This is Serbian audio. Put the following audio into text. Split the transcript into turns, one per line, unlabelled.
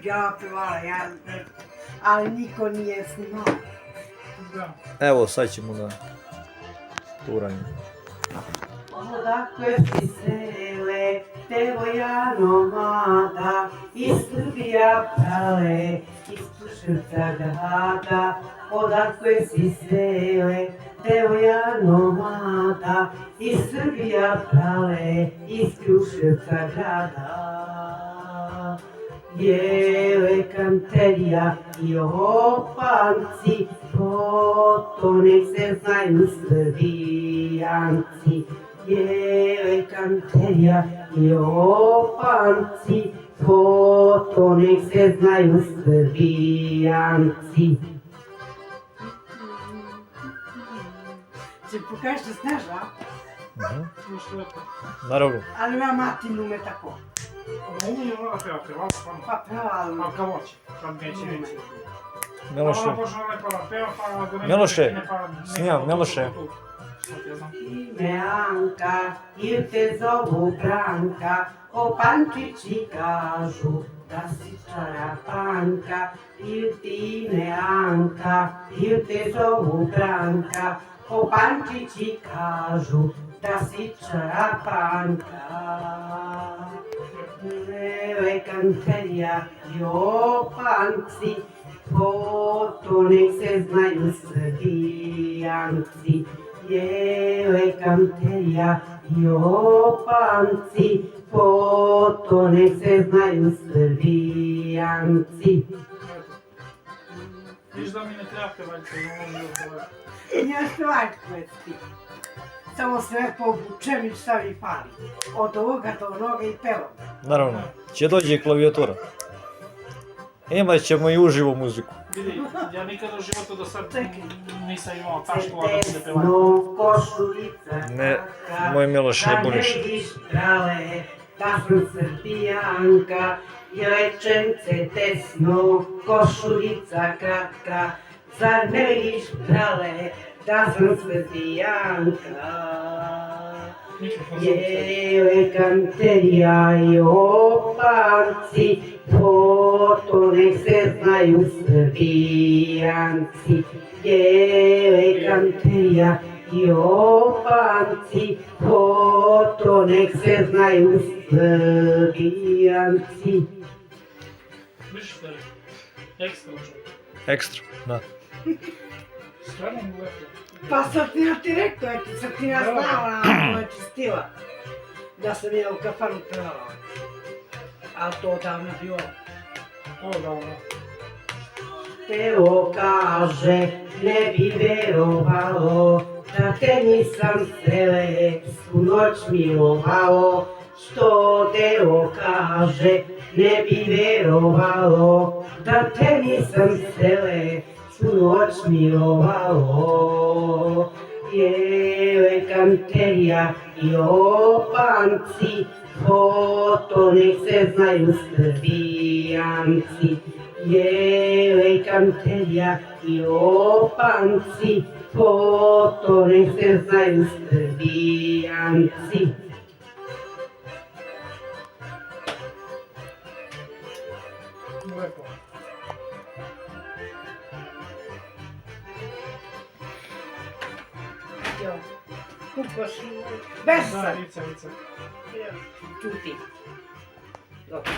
ja pevala, ali niko nije snimao.
Evo, sad ćemo da turanju.
Odakle si sele, devojano mlada, iz Srbija prale, iz Kruševca grada. Odakle si sele, devojano mlada, iz Srbija prale, iz Kruševca grada. Jele kanterija i opanci, to nek se znaju Srbijanci. Jele kanterija i opanci, to nek se znaju Srbijanci. Će pokažeš da znaš, a?
Naravno.
Ali moja mati nume tako.
Nije mora pevati, ovako samo.
Pa pevala.
Pa kao hoće, kad neće reći.
Miloše,
Ona počne lepo da peva, pa da ne...
Miloše, snimam, Miloše.
Ime Anka, il te zovu Branka, opančići kažu da si čarapanka. Il ti ime Anka, il te zovu Branka, opančići kažu da si čarapanka. Leve kanterija i opanci, to nek se znaju Srbijanci. Jele kanterija i opanci, to nek se znaju Srbijanci.
Viš da mi ne treba pevati, ne može da pevati.
Ja stvarko ti. Samo sve povučem i šta mi fali. Od ovoga do onoga i pevam.
Naravno. Će dođe klavijatura. Imat ćemo i uživu muziku.
Vidi, ja nikada u životu do sad nisam imao taštova da bude pevati.
Tesno košulica
Ne, moj Miloš ne buniš.
da ne vidiš prale, da sam Srbijanka. Jelečence tesno, košulica kratka, zar ne vidiš prale, da sam Srbijanka. Jele kanterija i opanci, to nek se znaju Srbijanci. Jele kanterija i opanci, to nek se znaju Srbijanci.
Viš što je? Ekstra učeo.
Ekstra, da.
Stvarno mu lepo.
Pa sad ti rekao, sad ti ja znala, ona je čistila. Da sam ja u kafanu pevala. Ali to davno bilo.
O, da.
Teo kaže, ne bi verovalo, da te nisam sele, svu noć milovalo. Što Teo kaže, ne bi verovalo, da te nisam sele, svu noć milovalo. Jele kanterija i opanci, to nek se znaju Srbijanci. Jele kanterija i opanci, to nek se znaju Srbijanci.
Lepo.
Jo, kukaš, bez
Da,
sad.
lice.
Čuti. Dobro.